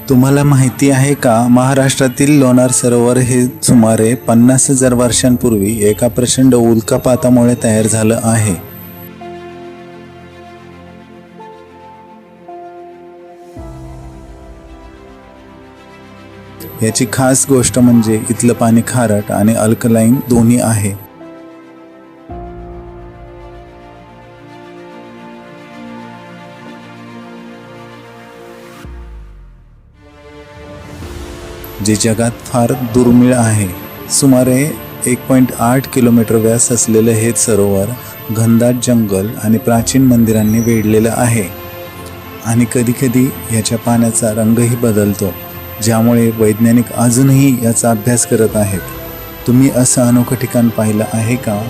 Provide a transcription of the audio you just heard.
तुम्हाला माहिती आहे का, महाराष्ट्रातील लोणार सरोवर हे सुमारे 50,000 वर्षांपूर्वी एका प्रचंड उल्कापातामुळे तयार झालं आहे. याची खास गोष्ट म्हणजे इथलं पाणी खारट आणि अल्कलाईन दोन्ही आहे. जे जगात फार दुर्मिळ आहे. सुमारे 1.8 किलोमीटर व्यास असलेलं हे सरोवर घनदाट जंगल आणि प्राचीन मंदिरांनी वेढलेलं आहे. आणि कधीकधी याच्या पाण्याचा रंगही बदलतो, ज्यामुळे वैज्ञानिक अजूनही याचा अभ्यास करत आहेत. तुम्ही असं अनोखं ठिकाण पाहिलं आहे का?